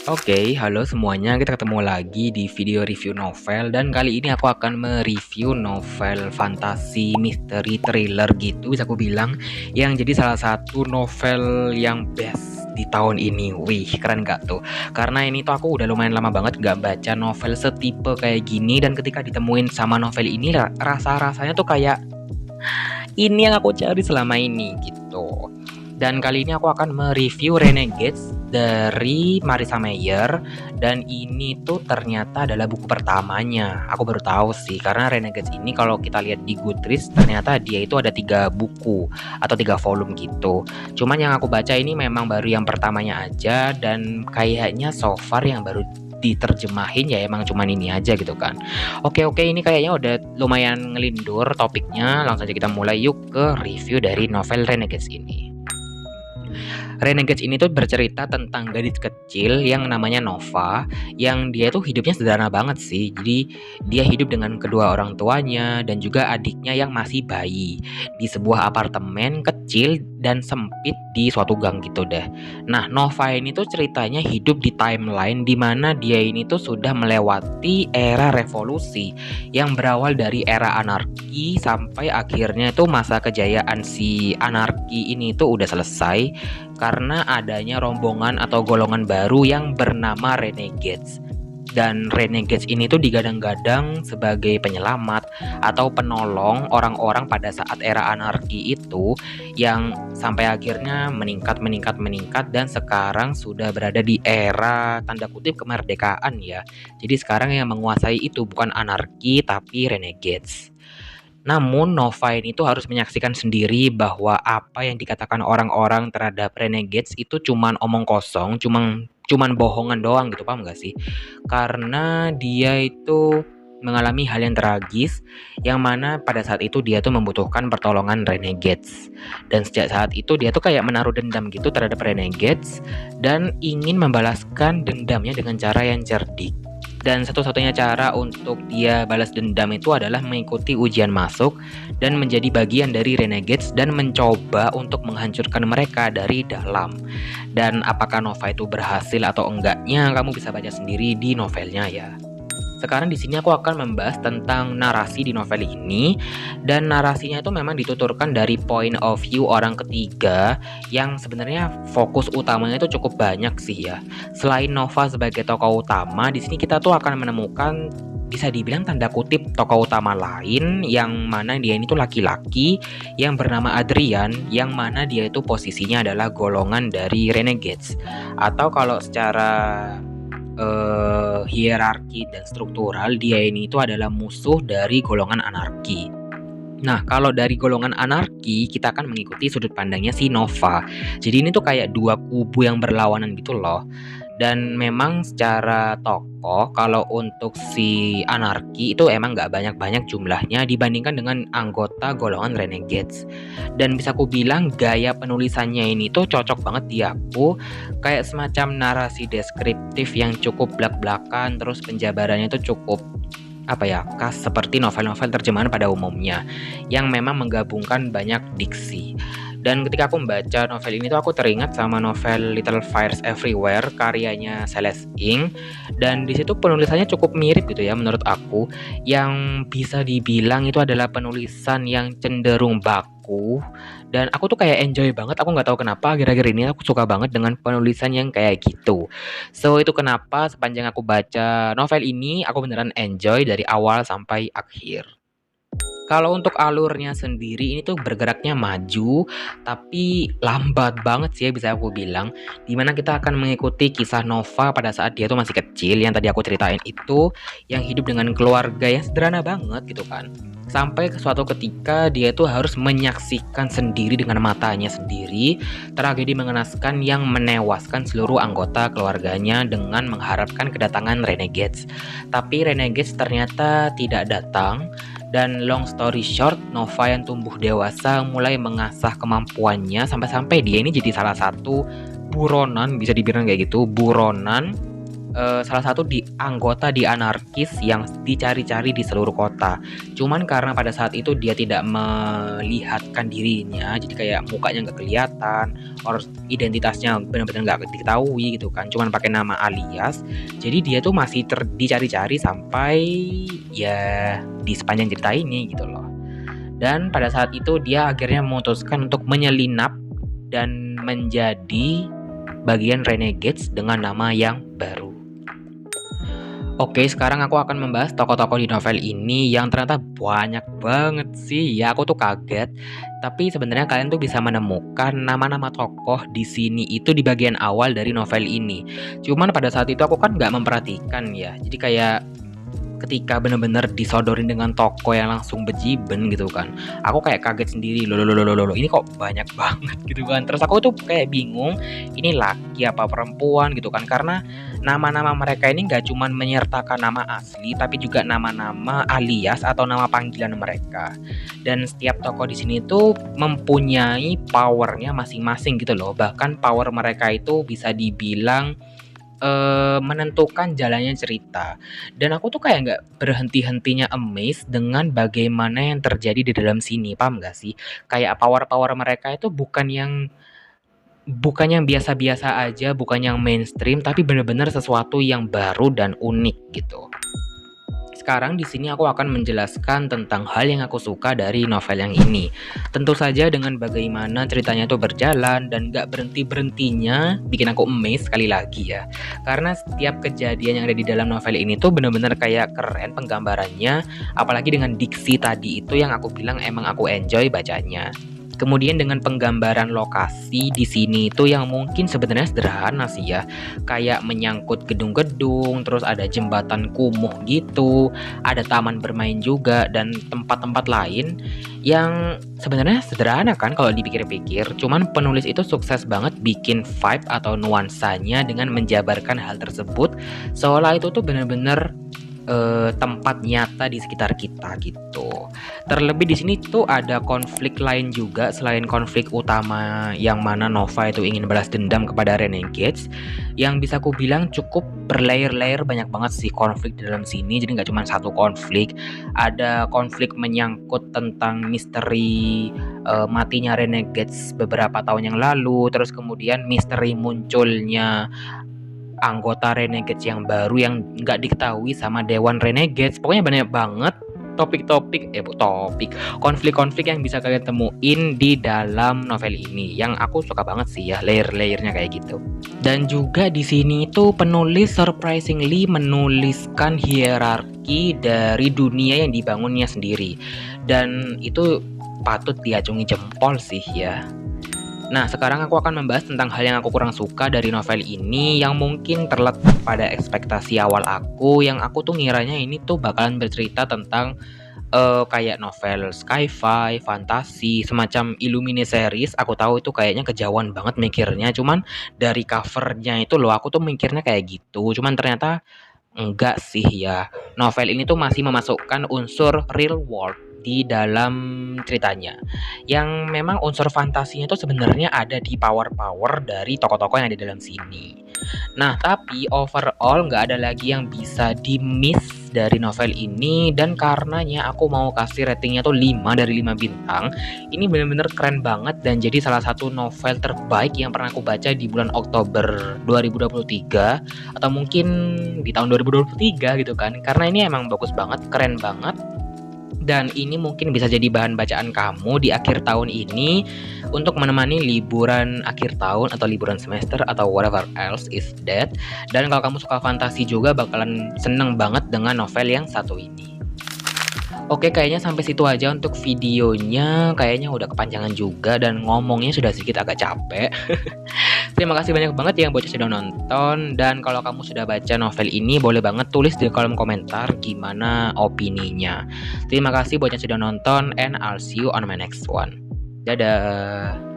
Oke, halo semuanya. Kita ketemu lagi di video review novel dan kali ini aku akan mereview novel fantasi misteri thriller gitu bisa aku bilang yang jadi salah satu novel yang best di tahun ini. Wih, keren gak tuh? Karena ini tuh aku udah lumayan lama banget gak baca novel setipe kayak gini dan ketika ditemuin sama novel ini rasa-rasanya tuh kayak ini yang aku cari selama ini gitu. Dan kali ini aku akan mereview Renegades dari Marissa Mayer dan ini tuh ternyata adalah buku pertamanya. Aku baru tahu sih karena Renegades ini kalau kita lihat di Goodreads ternyata dia itu ada 3 buku atau 3 volume gitu. Cuman yang aku baca ini memang baru yang pertamanya aja dan kayaknya so far yang baru diterjemahin ya emang cuman ini aja gitu kan. Oke, ini kayaknya udah lumayan ngelindur topiknya. Langsung aja kita mulai yuk ke review dari novel Renegades ini. Renegades ini tuh bercerita tentang gadis kecil yang namanya Nova, yang dia tuh hidupnya sederhana banget sih. Jadi dia hidup dengan kedua orang tuanya dan juga adiknya yang masih bayi di sebuah apartemen kecil dan sempit di suatu gang gitu deh. Nah, Nova ini tuh ceritanya hidup di timeline di mana dia ini tuh sudah melewati era revolusi yang berawal dari era anarki sampai akhirnya tuh masa kejayaan si anarki ini tuh udah selesai karena adanya rombongan atau golongan baru yang bernama Renegades. Dan Renegades ini tuh digadang-gadang sebagai penyelamat atau penolong orang-orang pada saat era anarki itu yang sampai akhirnya meningkat dan sekarang sudah berada di era tanda kutip kemerdekaan ya. Jadi sekarang yang menguasai itu bukan anarki tapi Renegades. Namun Nova ini tuh harus menyaksikan sendiri bahwa apa yang dikatakan orang-orang terhadap Renegades itu cuman omong kosong, cuman bohongan doang gitu, paham gak sih? Karena dia itu mengalami hal yang tragis yang mana pada saat itu dia tuh membutuhkan pertolongan Renegades. Dan sejak saat itu dia tuh kayak menaruh dendam gitu terhadap Renegades dan ingin membalaskan dendamnya dengan cara yang cerdik. Dan satu-satunya cara untuk dia balas dendam itu adalah mengikuti ujian masuk dan menjadi bagian dari Renegades dan mencoba untuk menghancurkan mereka dari dalam. Dan apakah Nova itu berhasil atau enggaknya, kamu bisa baca sendiri di novelnya ya. Sekarang di sini aku akan membahas tentang narasi di novel ini dan narasinya itu memang dituturkan dari point of view orang ketiga yang sebenarnya fokus utamanya itu cukup banyak sih ya. Selain Nova sebagai tokoh utama, di sini kita tuh akan menemukan bisa dibilang tanda kutip tokoh utama lain yang mana dia ini tuh laki-laki yang bernama Adrian yang mana dia itu posisinya adalah golongan dari Renegades atau kalau secara hierarki dan struktural dia ini itu adalah musuh dari golongan anarki. Nah, kalau dari golongan anarki kita akan mengikuti sudut pandangnya si Nova. Jadi ini tuh kayak dua kubu yang berlawanan gitu loh. Dan memang secara tokoh kalau untuk si anarki itu emang nggak banyak-banyak jumlahnya dibandingkan dengan anggota golongan Renegades. Dan bisa aku bilang gaya penulisannya ini tuh cocok banget di aku. Kayak semacam narasi deskriptif yang cukup blak-blakan, terus penjabarannya tuh cukup khas seperti novel-novel terjemahan pada umumnya yang memang menggabungkan banyak diksi. Dan ketika aku membaca novel ini tuh aku teringat sama novel Little Fires Everywhere karyanya Celeste Ng dan di situ penulisannya cukup mirip gitu ya menurut aku yang bisa dibilang itu adalah penulisan yang cenderung baku dan aku tuh kayak enjoy banget. Aku nggak tahu kenapa akhir-akhir ini aku suka banget dengan penulisan yang kayak gitu. So itu kenapa sepanjang aku baca novel ini aku beneran enjoy dari awal sampai akhir. Kalau untuk alurnya sendiri ini tuh bergeraknya maju tapi lambat banget sih ya bisa aku bilang. Dimana kita akan mengikuti kisah Nova pada saat dia tuh masih kecil yang tadi aku ceritain itu yang hidup dengan keluarga yang sederhana banget gitu kan. Sampai ke suatu ketika dia tuh harus menyaksikan sendiri dengan matanya sendiri tragedi mengenaskan yang menewaskan seluruh anggota keluarganya dengan mengharapkan kedatangan Renegades. Tapi Renegades ternyata tidak datang. Dan long story short, Nova yang tumbuh dewasa mulai mengasah kemampuannya sampai-sampai dia ini jadi salah satu buronan, bisa dibilang kayak gitu, buronan salah satu anggota di anarkis yang dicari-cari di seluruh kota. Cuman karena pada saat itu dia tidak melihatkan dirinya, jadi kayak mukanya nggak kelihatan, identitasnya benar-benar nggak diketahui gitu kan, cuman pakai nama alias. Jadi dia tuh masih dicari-cari sampai ya di sepanjang cerita ini gitu loh. Dan pada saat itu dia akhirnya memutuskan untuk menyelinap dan menjadi bagian Renegades dengan nama yang baru. Oke, sekarang aku akan membahas tokoh-tokoh di novel ini yang ternyata banyak banget sih. Ya, aku tuh kaget. Tapi sebenarnya kalian tuh bisa menemukan nama-nama tokoh di sini itu di bagian awal dari novel ini. Cuman pada saat itu aku kan nggak memperhatikan ya. Jadi kayak ketika bener-bener disodorin dengan toko yang langsung bejiben gitu kan, aku kayak kaget sendiri, loh ini kok banyak banget gitu kan. Terus aku tuh kayak bingung, ini laki apa perempuan gitu kan, karena nama-nama mereka ini nggak cuman menyertakan nama asli tapi juga nama-nama alias atau nama panggilan mereka. Dan setiap tokoh di sini tuh mempunyai powernya masing-masing gitu loh. Bahkan power mereka itu bisa dibilang menentukan jalannya cerita. Dan aku tuh kayak nggak berhenti-hentinya amazed dengan bagaimana yang terjadi di dalam sini, paham nggak sih? Kayak power-power mereka itu bukan yang biasa-biasa aja, bukan yang mainstream, tapi bener-bener sesuatu yang baru dan unik gitu. Sekarang di sini aku akan menjelaskan tentang hal yang aku suka dari novel yang ini. Tentu saja dengan bagaimana ceritanya itu berjalan dan gak berhenti-berhentinya bikin aku amazed sekali lagi ya. Karena setiap kejadian yang ada di dalam novel ini tuh bener-bener kayak keren penggambarannya. Apalagi dengan diksi tadi itu yang aku bilang emang aku enjoy bacanya. Kemudian dengan penggambaran lokasi di sini itu yang mungkin sebenarnya sederhana sih ya. Kayak menyangkut gedung-gedung, terus ada jembatan kumuh gitu, ada taman bermain juga dan tempat-tempat lain yang sebenarnya sederhana kan kalau dipikir-pikir. Cuman penulis itu sukses banget bikin vibe atau nuansanya dengan menjabarkan hal tersebut seolah itu tuh bener-bener tempat nyata di sekitar kita gitu. Terlebih di sini tuh ada konflik lain juga selain konflik utama yang mana Nova itu ingin balas dendam kepada Renegades, yang bisa aku bilang cukup berlayer-layer, banyak banget sih konflik di dalam sini. Jadi nggak cuma satu konflik, ada konflik menyangkut tentang misteri matinya Renegades beberapa tahun yang lalu, terus kemudian misteri munculnya anggota Renegades yang baru yang nggak diketahui sama Dewan Renegades. Pokoknya banyak banget konflik-konflik yang bisa kalian temuin di dalam novel ini yang aku suka banget sih ya, layer-layernya kayak gitu. Dan juga di sini tuh penulis surprisingly menuliskan hierarki dari dunia yang dibangunnya sendiri, dan itu patut diacungi jempol sih ya. Nah, sekarang aku akan membahas tentang hal yang aku kurang suka dari novel ini yang mungkin terletak pada ekspektasi awal aku, yang aku tuh ngiranya ini tuh bakalan bercerita tentang kayak novel sci-fi, fantasi, semacam Illumine series. Aku tahu itu kayaknya kejauhan banget mikirnya, cuman dari covernya itu loh aku tuh mikirnya kayak gitu. Cuman ternyata enggak sih ya. Novel ini tuh masih memasukkan unsur real world di dalam ceritanya, yang memang unsur fantasinya itu sebenarnya ada di power-power dari tokoh-tokoh yang ada di dalam sini. Nah, tapi overall nggak ada lagi yang bisa di-miss dari novel ini, dan karenanya aku mau kasih ratingnya tuh 5 dari 5 bintang. Ini bener-bener keren banget dan jadi salah satu novel terbaik yang pernah aku baca di bulan Oktober 2023 atau mungkin di tahun 2023 gitu kan. Karena ini emang bagus banget, keren banget. Dan ini mungkin bisa jadi bahan bacaan kamu di akhir tahun ini untuk menemani liburan akhir tahun atau liburan semester atau whatever else is that. Dan kalau kamu suka fantasi juga bakalan seneng banget dengan novel yang satu ini. Oke, kayaknya sampai situ aja untuk videonya. Kayaknya udah kepanjangan juga dan ngomongnya sudah sedikit agak capek. Terima kasih banyak banget yang bocah sudah nonton. Dan kalau kamu sudah baca novel ini, boleh banget tulis di kolom komentar gimana opininya. Terima kasih bocah sudah nonton, and I'll see you on my next one. Dadah.